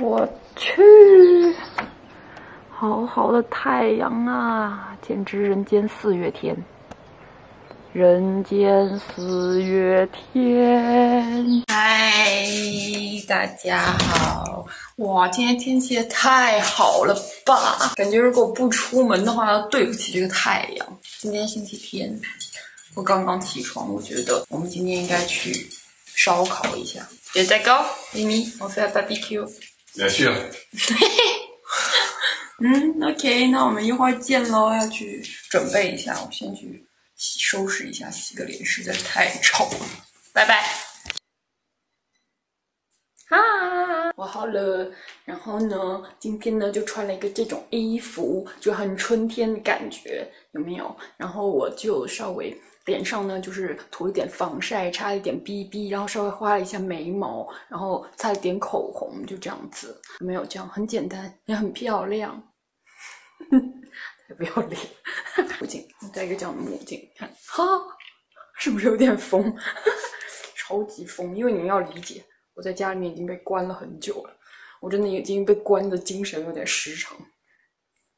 我去，好好的太阳啊，简直人间四月天。人间四月天。嗨，大家好！哇，今天天气也太好了吧！感觉如果不出门的话，要对不起这个太阳。今天星期天，我刚刚起床，我觉得我们今天应该去烧烤一下。别再高，咪咪，我非要 barbecue。也去啊。OK， 那我们一会儿见喽。要去准备一下，我先去收拾一下，洗个脸，实在太丑了。拜拜。啊，我好了。然后呢，今天呢就穿了一个这种衣服，就很春天的感觉，有没有？然后我就稍微脸上呢就是涂了点防晒，擦了一点 BB， 然后稍微画了一下眉毛，然后擦了点口红，就这样子。没有这样，很简单，也很漂亮。才不要脸！墨镜，戴一个这样的墨镜，看，哈，是不是有点疯？超级疯！因为你们要理解，我在家里面已经被关了很久了，我真的已经被关的精神有点失常。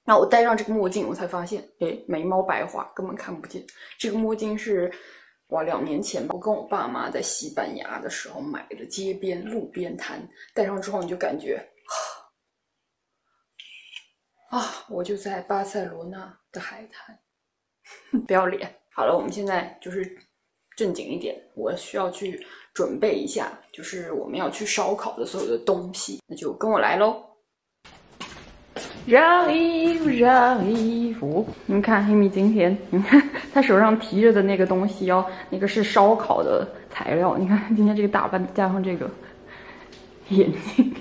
那我戴上这个墨镜，我才发现，眉毛白化，根本看不见。这个墨镜是2年前吧，我跟我爸妈在西班牙的时候买的，街边路边摊，戴上之后你就感觉。我就在巴塞罗那的海滩。不要脸。好了，我们现在就是正经一点，我需要去准备一下，就是我们要去烧烤的所有的东西，那就跟我来咯。让衣服，让衣服。你们看黑米今天，你看他手上提着的那个东西哦，那个是烧烤的材料。你看今天这个打扮加上这个眼睛，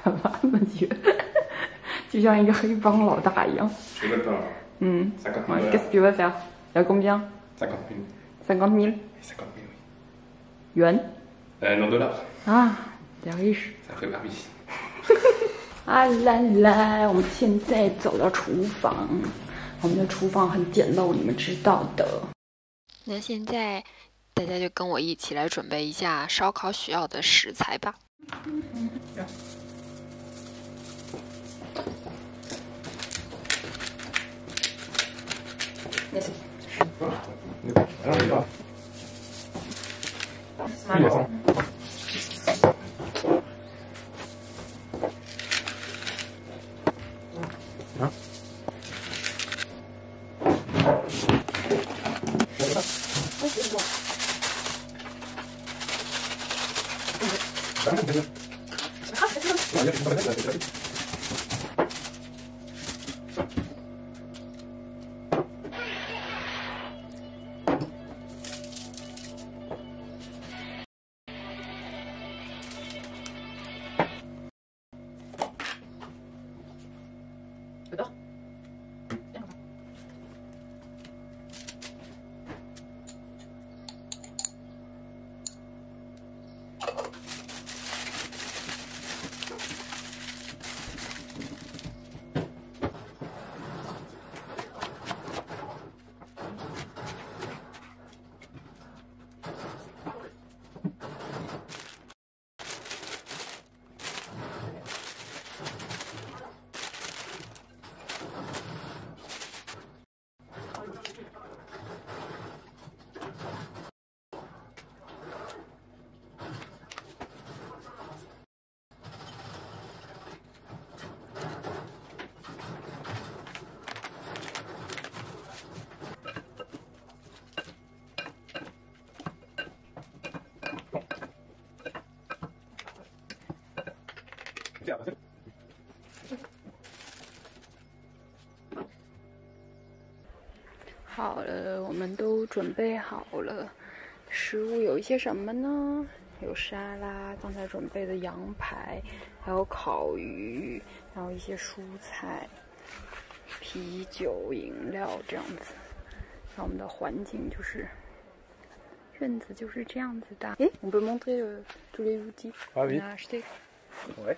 怎么那么绝？就像一个黑帮老大一样。Qu'est-ce que tu veux faire? À combien? 50 000. 元？Non dollars. T'es riche. Ça fait Barbie. 啦啦，我们现在走到厨房，我们的厨房很简陋，你们知道的。那现在大家就跟我一起来准备一下烧烤需要的食材吧。好了，我们都准备好了。食物有一些什么呢？有沙拉，刚才准备的羊排，还有烤鱼，还有一些蔬菜、啤酒、饮料这样子。那我们的环境就是院子就是这样子的。on peut montrer tous les outils qu'on a achetés. Ouais.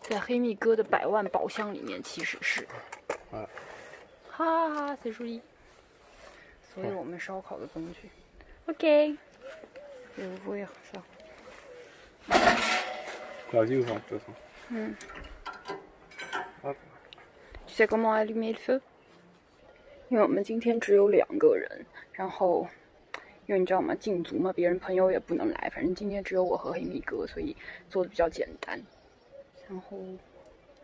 在黑蜜哥的100万宝箱里面，其实是。哈哈，c'est joli。所以我们烧烤的工具。OK，je vais ouvrir ça。Vas-y, ouvre de toute façon. Hop. Tu sais comment allumer le feu？因为我们今天只有2个人，然后因为你知道吗，禁足嘛，别人朋友也不能来，反正今天只有我和黑米哥，所以做的比较简单。然后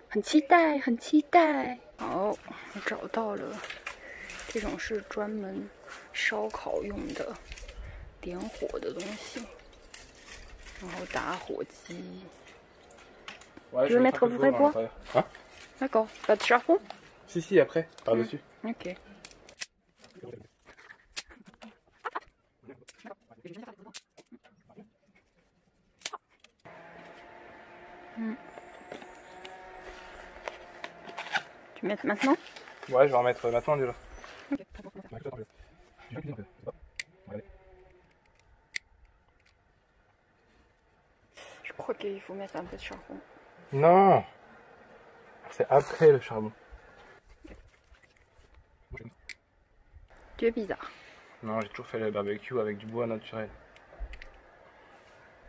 很期待，很期待。好，我找到了，这种是专门烧烤用的点火的东西，然后打火机。Ouais, Tu veux mettre le vrai bois? Hein? D'accord. Pas de charbon? Si, si, après, par-dessus. Ok. Tu mets maintenant? Ouais, je vais en mettre maintenant déjà. Ok. Je crois qu'il faut mettre un peu de charbon. Non! C'est après le charbon. Tu es bizarre. Non, j'ai toujours fait le barbecue avec du bois naturel.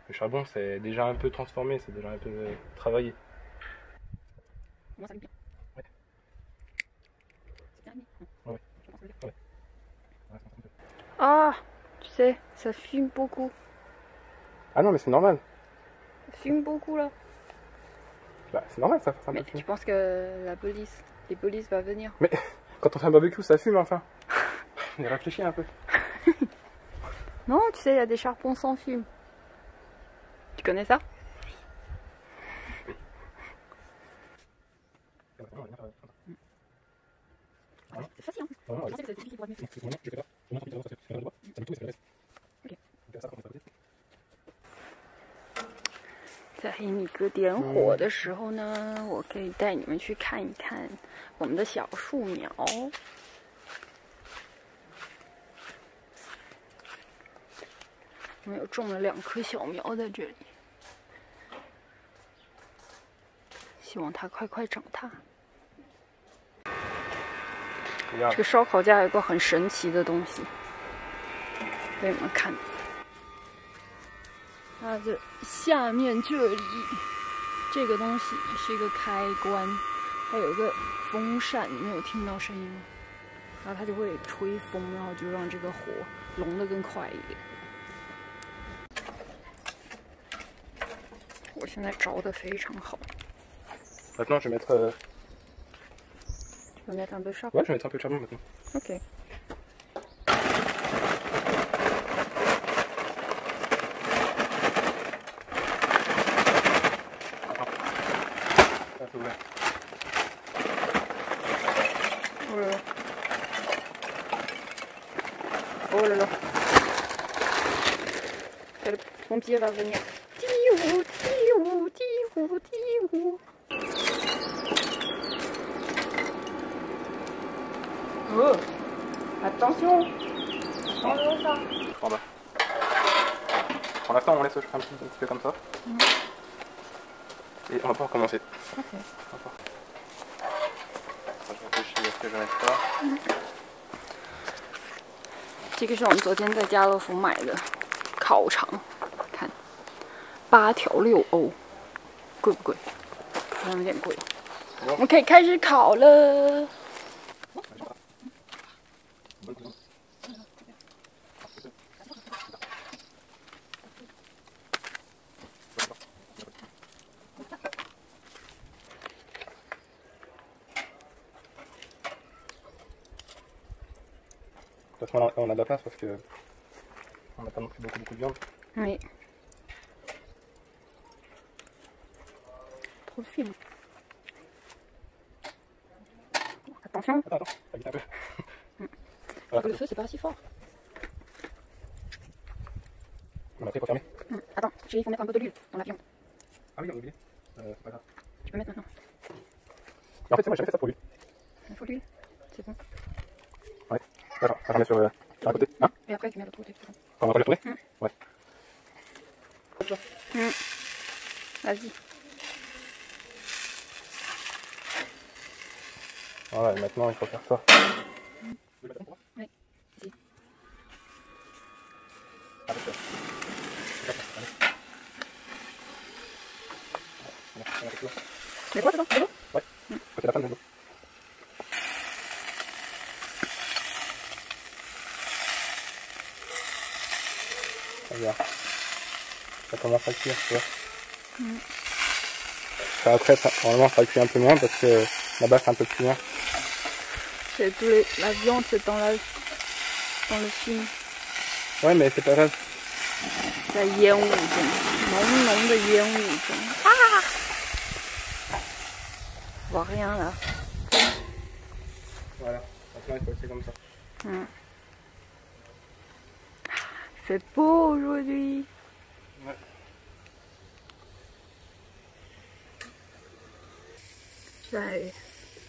Le charbon, c'est déjà un peu transformé, c'est déjà un peu travaillé. Moi, ça me plaît. Ouais. C'est terminé. Ouais. Ouais. Ah, tu sais, ça fume beaucoup. Ah non, mais c'est normal. Ça fume beaucoup là. Bah, c'est normal, ça fait un Mais peu fumer. tu penses que les polices va venir? Mais quand on fait un barbecue, ça fume enfin. On y réfléchit un peu. Non, tu sais, il y a des charbons sans fume. Tu connais ça? C'est facile, hein? Je pensais que c'était difficile pour admettre.在黑米哥点火的时候呢，我可以带你们去看一看我们的小树苗。我们有种了2棵小苗在这里，希望它快快长大。这个烧烤架有个很神奇的东西，给你们看。它的下面这里，这个东西是一个开关，它有一个风扇，你们有听到声音吗？然后它就会吹风，然后就让这个火笼得更快一点。我现在着得非常好。Maintenant, je vais mettre. Tu vas mettre un peu de charbon? Ouais, je vais mettre un peu de charbon maintenant. Ok. Un peu ouvert. Oh là là. Oh là là. Le pompier va venir. Tiou, tiou, tiou, tiou. Oh, attention. Enlève ça. En bas. Pour l'instant, on laisse un petit peu comme ça. Et on va pas recommencer. Ok. Je réfléchis à ce que je vais mettre ça. 这个是我们昨天在家乐福买的烤肠，看，8条6欧，贵不贵？好像有点贵。我们可以开始烤了。De toute façon, on a de la place parce que on n'a pas non plus beaucoup de viande. Oui. Trop de film. Attention. Attends, ça vite un peu. Voilà. Le feu, c'est pas si fort. On a pris pour fermer. Attends, il faut mettre un peu de l'huile dans la viande. Ah oui, on a oublié. C'est pas grave. Tu peux mettre maintenant. Mais en fait, c'est moi, j'avais fait ça pour lui. Il faut l'huile. C'est bon. Ouais. D'accord, ça remet sur un côté. Hein? Et après, tu mets l'autre côté. On va le tourner? Ouais. Vas-y. Voilà, et maintenant il faut faire ça. Oui. Ici. Mais quoi dedans? Ouais, c'est la fin de l'eau. Regarde, ça commence à cuire, tu vois. Enfin, après, normalement, ça cuit un peu moins parce que là-bas, c'est un peu plus loin. C'est la viande, c'est dans le film. Ouais, mais c'est pas grave. 在烟雾中，浓浓的烟雾中啊！我rien là. Voilà, maintenant, il faut laisser comme ça. C'est beau aujourd'hui. Ouais. 在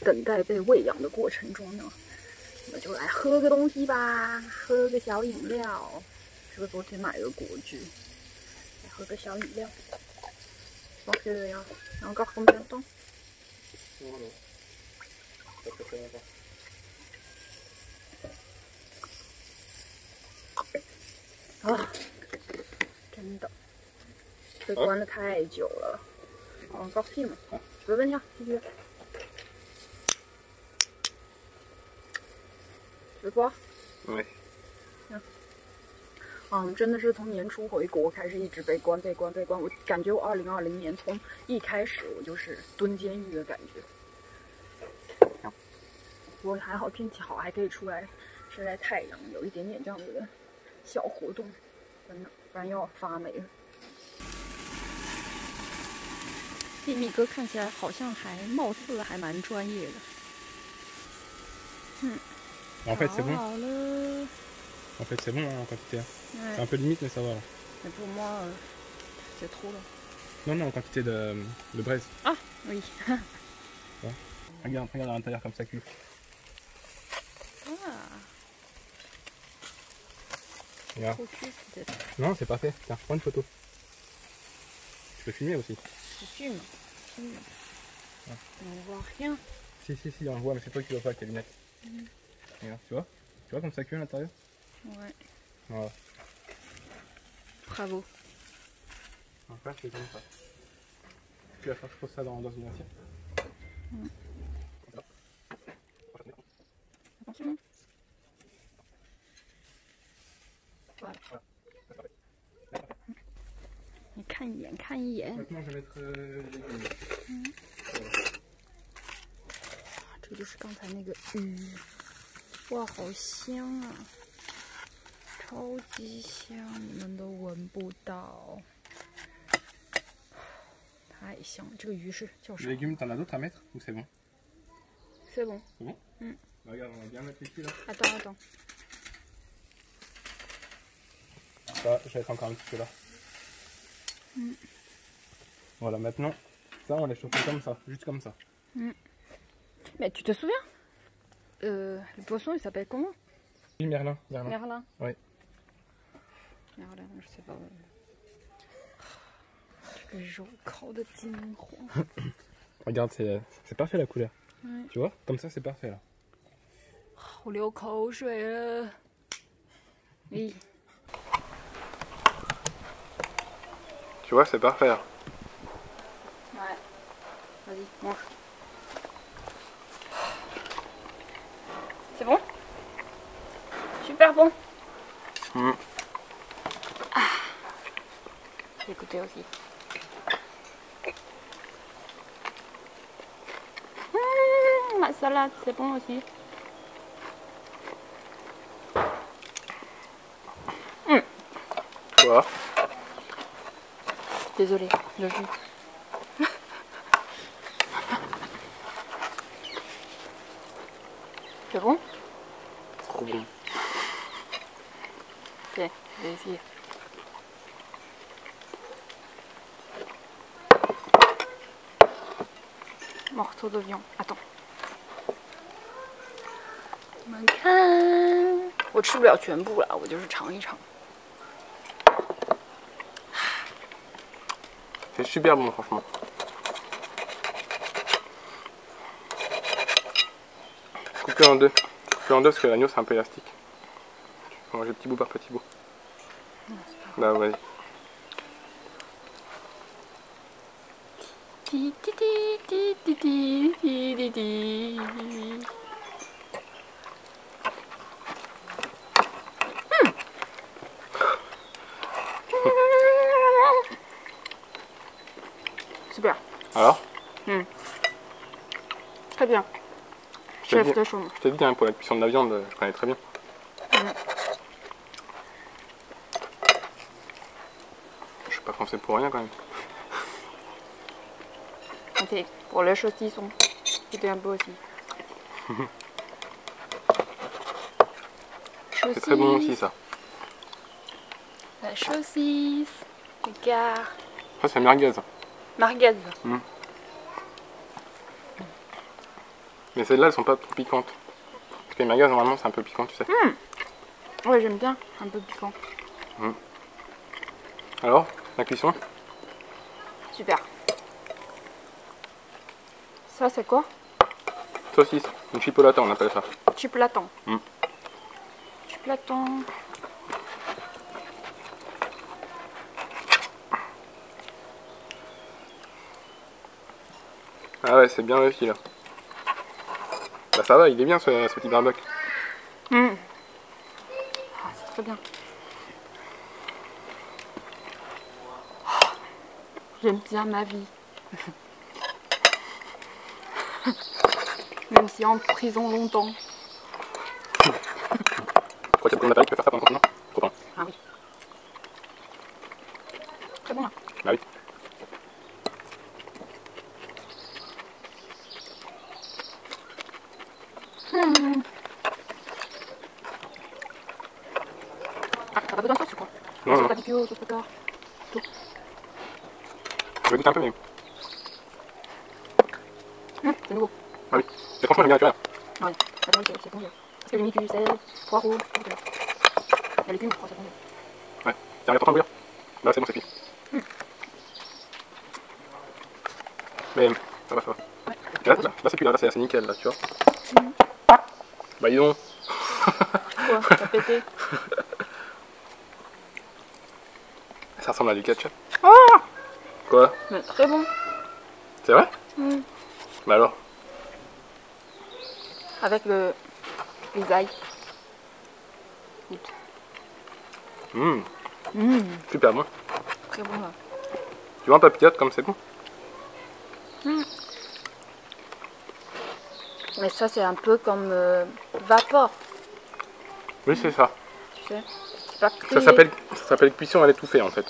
等待被喂养的过程中呢，我们就来喝个东西吧，喝个小饮料。这个昨天买的果汁，来喝个小饮料。Donc, encore combien de temps? Voilà. Ça fait très longtemps. 啊，真的被关了太久了。encore film. Tu peux venir si tu veux. Tu veux boire? Oui. 真的是从年初回国开始一直被关。我感觉我2020年从一开始我就是蹲监狱的感觉。不过还好天气好，还可以出来晒晒太阳，有一点点这样子的小活动，真的，不然又要发霉了。秘密哥看起来好像貌似还蛮专业的。En fait, c'est bon. 好了。En fait, c'est bon hein, en quantité. Hein. Ouais. C'est un peu limite, mais ça va là. Mais pour moi, c'est trop là. Non, non, en quantité de braise. Ah, oui. Ouais. Regarde à l'intérieur comme ça cuit. Ah. Regarde. Trop cuit peut-être. Non, c'est parfait. Tiens, prends une photo. Tu peux filmer aussi. Je filme. Ouais. On voit rien. Si, on le voit, mais c'est toi qui vas pas avec tes lunettes. Regarde, tu vois? Tu vois comme ça cuit à l'intérieur? Ouais. Voilà. Bravo. En fait, c'est comme ça. Puis à faire, je pose ça dans une assiette. Attention. Voilà. 你看一眼，看一眼。 Maintenant, je vais mettre les légumes. 这就是刚才那个鱼，哇，好香啊！超级香，你们都闻不到，太香了。这个鱼是叫什 Les 么 légumes, t'en as d'autres à mettre ou c'est bon? ？C'est bon. C'est bon? Bah, regarde, on va bien mettre ici là. Attends. Ça, je vais mettre encore un petit peu là. Voilà, maintenant, ça on les chauffe comme ça, juste comme ça. Mais tu te souviens le poisson il s'appelle comment? Oui, Merlin. Merlin. Oui. Merlin, je sais pas. 这个肉烤的金黄。 Regarde, c'est parfait la couleur. Ouais. Tu vois? Comme ça, c'est parfait là. 我流口水了。咦。 Tu vois, c'est parfait là. Ouais. Vas-y, mange. C'est bon? Super bon. Ah. J'ai goûté aussi. La salade, c'est bon aussi. Tu vois? Désolée, le jus. C'est bon? Trop bon. Ok, je vais essayer. Morceau de viande. Attends. 你们看，我吃不了全部了，我就是尝一尝。 C'est super bon, franchement. Coupé en deux. Coupé en deux parce que l'agneau c'est un peu élastique. Tu peux manger petit bout par petit bout. Bah, vas-y. 滴滴滴滴滴滴滴滴滴。Super. Alors Très bien. Chef de chambre. Je t'ai dit, hein, pour la cuisson de la viande, je connais très bien. Je suis pas français pour rien quand même. Ok, pour le saucisson. C'était un peu aussi. C'est très bon aussi ça. La saucisse. Regarde. Ça c'est merguez. Merguez. Mais celles-là elles sont pas trop piquantes. Parce que les merguez normalement c'est un peu piquant tu sais. Ouais, j'aime bien. Un peu piquant. Alors, la cuisson? Super. Ça, c'est quoi? Saucisse, une chipolata on appelle ça. Chipolaton. Chipolaton. Ah ouais, c'est bien réussi là. Bah ça va, il est bien ce petit barbecue. Ah, c'est très bien. J'aime bien ma vie. Même si en prison longtemps. Je crois qu'il y a beaucoup de matériel qui peut faire ça pendant longtemps. Trop bien. Ah oui. Très bon là. Bah oui. Ah, t'as pas besoin de sauce, je crois. Non, non. Sauce barbecue, sauce pepper. Je vais goûter un peu mais... C'est nouveau. Ah oui. Et franchement j'aime bien naturel. Ouais, attends, c'est bon. Parce que j'ai mis du sel, poireau, il y a les légumes, je crois, c'est bon. Ouais. Tiens, il est en train de bouillir. Là c'est bon, c'est cuit. Mais ça va, ça va. Ouais. Là c'est cuit, là c'est assez nickel là, tu vois. Bah dis donc. Quoi? T'as pété? Ça ressemble à du ketchup. Oh! Quoi? Mais très bon. C'est vrai? Bah alors? Avec les ail. Goûte. Super bon. Très bon là. Tu vois un papillote comme c'est bon? Mais ça, c'est un peu comme vapeur, Oui c'est ça. tu sais. C'est pas Ça créé. s'appelle cuisson à l'étouffée en fait.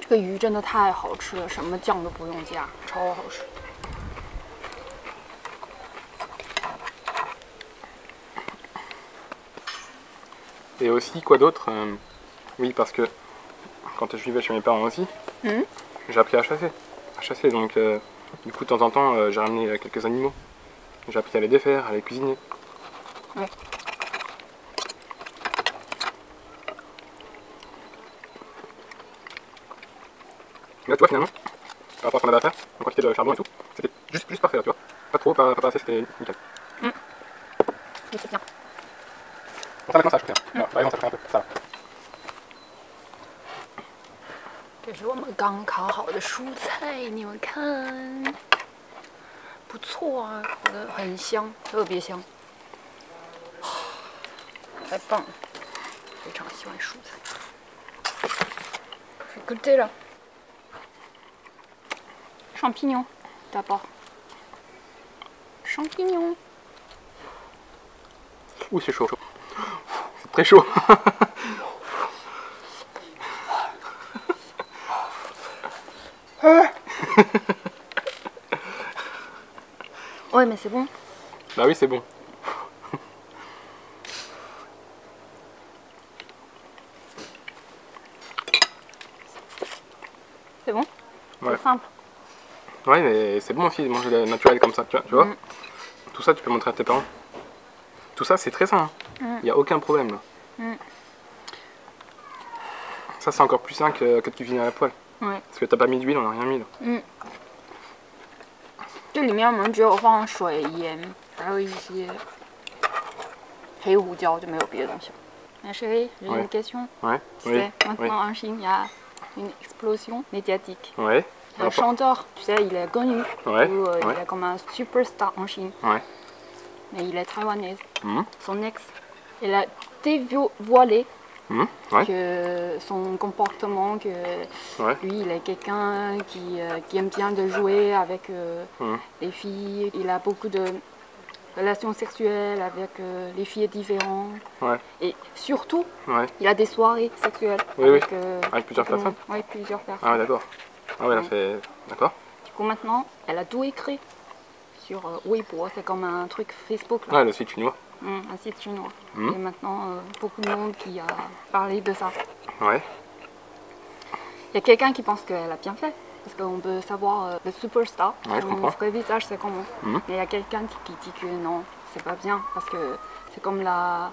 这个鱼真的太好吃了，什么酱都不用加，超好吃。 Et aussi quoi d'autre oui parce que quand je vivais chez mes parents aussi, j'ai appris à chasser. Donc du coup de temps en temps j'ai ramené quelques animaux. J'ai appris à les défaire, à les cuisiner. Ouais. Là tu vois finalement, par rapport à ce qu'on avait à faire, en quantité de charbon et tout, c'était juste parfait là, tu vois. Pas trop, pas assez, c'était nickel. Oui, c'est bien. Bon ça maintenant ça a chauffé. Par exemple ça fait un peu, ça va. 这是我们刚烤好的蔬菜，你们看，不错啊，这个很香，特别香，太棒了，非常喜欢蔬菜。Je vais goûter là. Champignons, d'abord. Champignons. Ouh c'est chaud, chaud. C'est très chaud. Ouais, mais c'est bon. Bah oui c'est bon. C'est bon. Ouais. C'est simple. Ouais mais c'est bon aussi de manger naturel comme ça, tu vois. Tout ça tu peux montrer à tes parents. Tout ça c'est très sain. Il n'y a aucun problème là. Ça c'est encore plus sain que de cuisiner à la poêle. Ouais. Parce que t'as pas mis d'huile, on n'a rien mis là. 这里面我们只有放水、盐，还有一些黑胡椒，就没有别的东西了。Mais chérie, j'ai une question. Ouais. Tu Oui. sais, maintenant en Chine, il y a une explosion médiatique. Ouais. Un chanteur, tu sais, il est connu. Ouais. Il Ouais. est comme un superstar en Chine. Ouais. Mais il est taïwanais. Mhm. Son ex, elle a dévoilé Mhm. Ouais. que son comportement, que Ouais. lui, il est quelqu'un qui aime bien de jouer avec Mhm. les filles. Il a beaucoup de relations sexuelles avec les filles différentes. Ouais. Et surtout, Ouais. il a des soirées sexuelles Oui, avec, Avec plusieurs tout le monde. personnes. Ouais, plusieurs personnes. Ah ouais, d'accord. Ah ouais, là, Ouais. c'est... D'accord. Du coup, maintenant, elle a tout écrit sur Weibo. C'est comme un truc Facebook, là. Ouais, le site chinois. Un site chinois. Mhm. Et maintenant, beaucoup de monde qui a parlé de ça. Ouais. Il y a quelqu'un qui pense qu'elle a bien fait. Parce qu'on peut savoir le superstar, Ouais, je son comprends. vrai visage, c'est comment. Mhm. Mais il y a quelqu'un qui dit que non, c'est pas bien. Parce que c'est comme la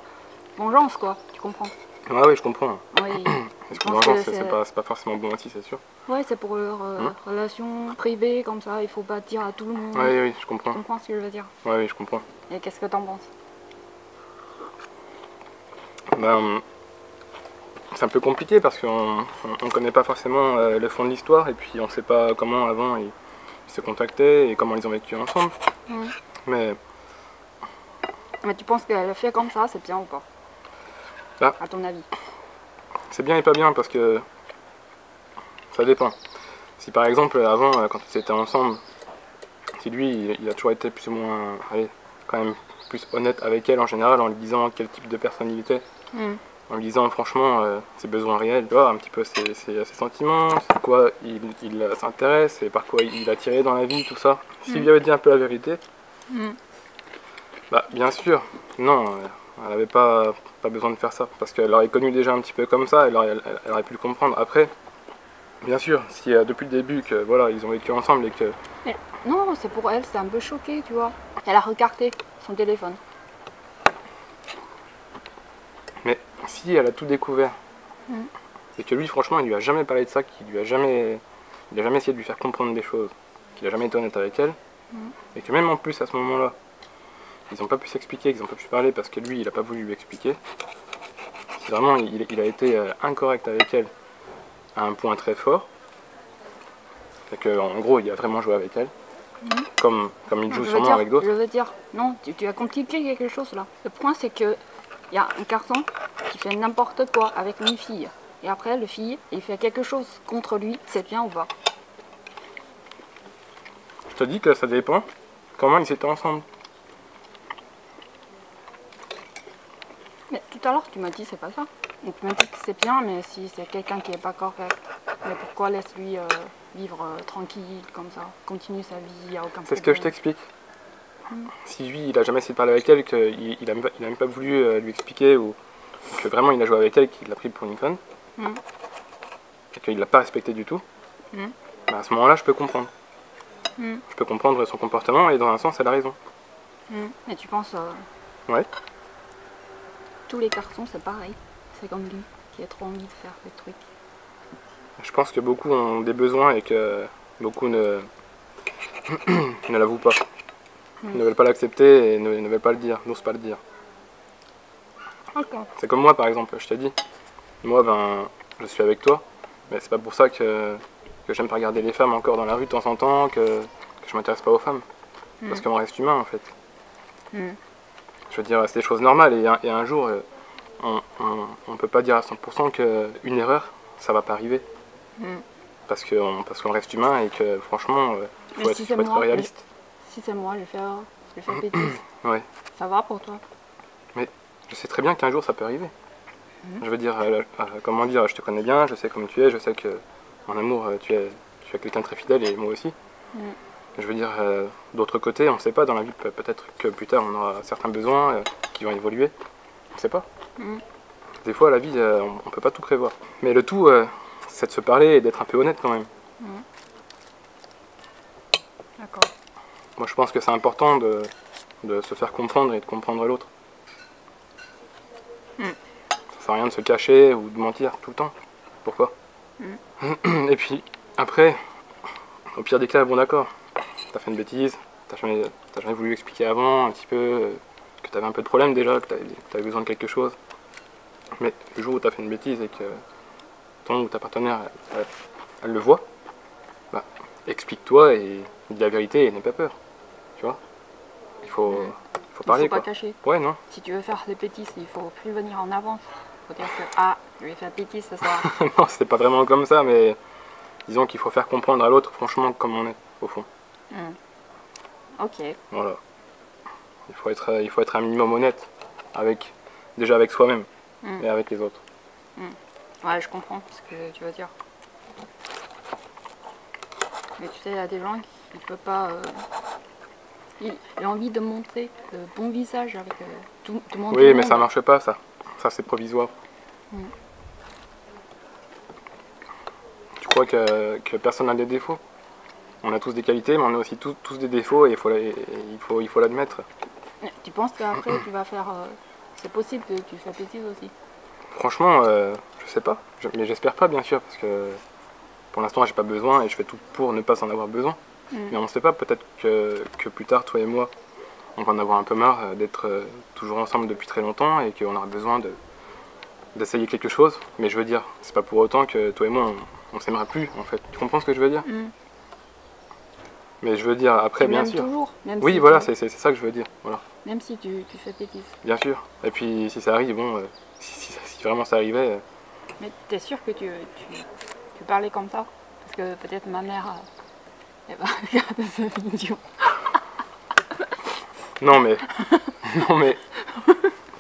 vengeance, quoi. Tu comprends? Ouais, ouais, je comprends. Oui. Parce Je que pense vengeance, que c'est pas forcément bon aussi, c'est sûr. Ouais, c'est pour leur relation privée, comme ça. Il faut pas dire à tout le monde. Ouais, oui, je Tu comprends. comprends ce que je veux dire? Ouais, oui, je comprends. Et qu'est-ce que t'en penses? Ben, c'est un peu compliqué parce qu'on connaît pas forcément le fond de l'histoire et puis on sait pas comment avant ils se contactaient et comment ils ont vécu ensemble. Mhm. Mais Mais tu penses qu'elle le fait comme ça, c'est bien ou pas? Ah. À ton avis? c'est bien et pas bien parce que ça dépend. Si par exemple avant, quand ils étaient ensemble, si lui il a toujours été plus ou moins, allez, quand même plus honnête avec elle en général en lui disant quel type de personne il était. Mhm. En lui disant franchement ses besoins réels, tu vois, un petit peu ses sentiments, c'est quoi il s'intéresse et par quoi il est attiré dans la vie, tout ça. S'il lui avait dit un peu la vérité, Mhm. bah bien sûr, non, elle n'avait pas besoin de faire ça, parce qu'elle aurait connu déjà un petit peu comme ça, elle aurait pu le comprendre. Après, bien sûr, si depuis le début que voilà, ils ont vécu ensemble et que... Mais non, c'est pour elle, c'est un peu choqué, tu vois. Elle a regardé son téléphone. Mais si elle a tout découvert, Mhm. et que lui franchement il lui a jamais parlé de ça, il a jamais essayé de lui faire comprendre des choses, qu'il a jamais été honnête avec elle, et que même en plus à ce moment-là, ils n'ont pas pu s'expliquer, ils n'ont pas pu parler parce que lui il a pas voulu lui expliquer, si vraiment il a été incorrect avec elle à un point très fort, et qu'en gros il a vraiment joué avec elle, comme il joue sûrement avec d'autres. Je veux dire, non, tu as compliqué quelque chose là. Le point c'est que il y a un garçon qui fait n'importe quoi avec une fille. Et après, le fille, il fait quelque chose contre lui, c'est bien ou pas? Je te dis que ça dépend comment ils étaient ensemble. Mais tout à l'heure, tu m'as dit c'est pas ça. Donc, tu m'as dit que c'est bien, mais si c'est quelqu'un qui est pas correct, mais pourquoi laisse-lui vivre tranquille comme ça, continue sa vie, il n'y a aucun problème. C'est ce que je t'explique. Si lui, il a jamais essayé de parler avec elle, qu'il a même pas voulu lui expliquer, ou que vraiment il a joué avec elle, qu'il l'a pris pour une conne, et qu'il l'a pas respecté du tout, ben à ce moment-là, je peux comprendre. Je peux comprendre son comportement, et dans un sens, elle a raison. Mais tu penses, Ouais. tous les garçons, c'est pareil. C'est comme lui, qui a trop envie de faire des trucs. Je pense que beaucoup ont des besoins et que beaucoup ne l'avouent pas. Ne veulent pas l'accepter et ne veulent pas le dire, n'osent pas le dire. Ok. C'est comme moi par exemple, je t'ai dit. Moi ben je suis avec toi, mais c'est pas pour ça que j'aime pas regarder les femmes encore dans la rue de temps en temps, que je m'intéresse pas aux femmes. Parce qu'on reste humain en fait. Je veux dire, c'est des choses normales et un jour on peut pas dire à 100% qu'une erreur, ça va pas arriver. Parce qu'on reste humain et que franchement, Mais faut si être c'est moi, réaliste. Si c'est moi, je fais bêtise. Ouais. Ça va pour toi? Je sais très bien qu'un jour ça peut arriver. Je veux dire, comment dire, je te connais bien, je sais comment tu es, je sais que en amour tu es quelqu'un de très fidèle et moi aussi. Je veux dire, d'autre côté, on ne sait pas dans la vie, peut-être que plus tard on aura certains besoins qui vont évoluer. On ne sait pas. Des fois, la vie, on ne peut pas tout prévoir. Mais le tout, c'est de se parler et d'être un peu honnête quand même. D'accord. Moi, je pense que c'est important de se faire comprendre et de comprendre l'autre. Ça sert à rien de se cacher ou de mentir tout le temps. Pourquoi? Et puis, après, au pire des cas, bon d'accord, t'as fait une bêtise, t'as jamais voulu expliquer avant un petit peu que t'avais un peu de problème déjà, que t'avais besoin de quelque chose. Mais le jour où t'as fait une bêtise et que ton ou ta partenaire, elle le voit, bah, explique-toi et dis la vérité et n'aie pas peur. Tu vois? Il faut parler, Il faut pas quoi. cacher. Ouais, non. Si tu veux faire des bêtises, il faut prévenir en avance. Il faut dire que je vais faire bêtises ce soir. Non, c'est pas vraiment comme ça, mais disons qu'il faut faire comprendre à l'autre, franchement, comme on est, au fond. Ok. Voilà. Il faut être un minimum honnête, déjà avec soi-même et avec les autres. Ouais, je comprends ce que tu veux dire. Mais tu sais, il y a des gens qui ne peuvent pas. Il a envie de montrer le bon visage avec tout le monde. Oui, mais ça marche pas, ça. Ça, c'est provisoire. Tu crois que personne n'a des défauts? On a tous des qualités, mais on a aussi tous des défauts et il faut l'admettre. Tu penses qu'après tu vas faire. C'est possible que tu fasses bêtises aussi. Franchement, je sais pas. Mais j'espère pas, bien sûr, parce que pour l'instant, j'ai pas besoin et je fais tout pour ne pas en avoir besoin. Mais on ne sait pas, peut-être que plus tard, toi et moi, on va en avoir un peu marre d'être toujours ensemble depuis très longtemps et qu'on aura besoin d'essayer quelque chose. Mais je veux dire, c'est pas pour autant que toi et moi, on s'aimera plus, en fait. Tu comprends ce que je veux dire? Mais je veux dire, après, bien sûr. Toujours, même Oui, si voilà, c'est ça que je veux dire. Voilà. même si tu fais bêtises. Bien sûr. Et puis, si ça arrive, bon, si vraiment ça arrivait... Mais t'es sûr que tu parlais comme ça? Parce que peut-être ma mère, elle va regarder cette vidéo. Non, mais...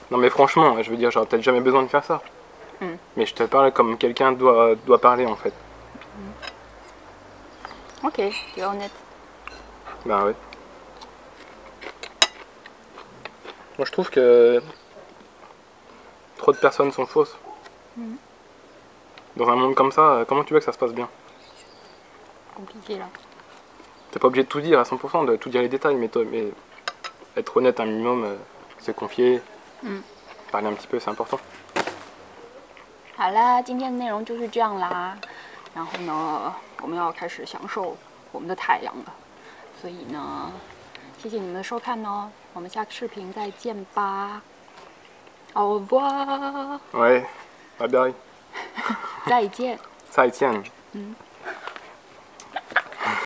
non, mais franchement, je veux dire, j'aurais peut-être jamais besoin de faire ça. Mais je te parle comme quelqu'un doit parler, en fait. Ok, tu es honnête. Ben oui. Moi, je trouve que trop de personnes sont fausses. Dans un monde comme ça, comment tu veux que ça se passe bien? Compliqué là. T'es pas obligé de tout dire à 100%, de tout dire les détails, mais être honnête un minimum, se confier, parler un petit peu, c'est important. 好啦，今天的内容就是这样啦。然后呢，我们要开始享受我们的太阳了。所以呢，谢谢你们的收看哦，我们下个视频再见吧。Au revoir， Ouais, bye bye. 再见。再见.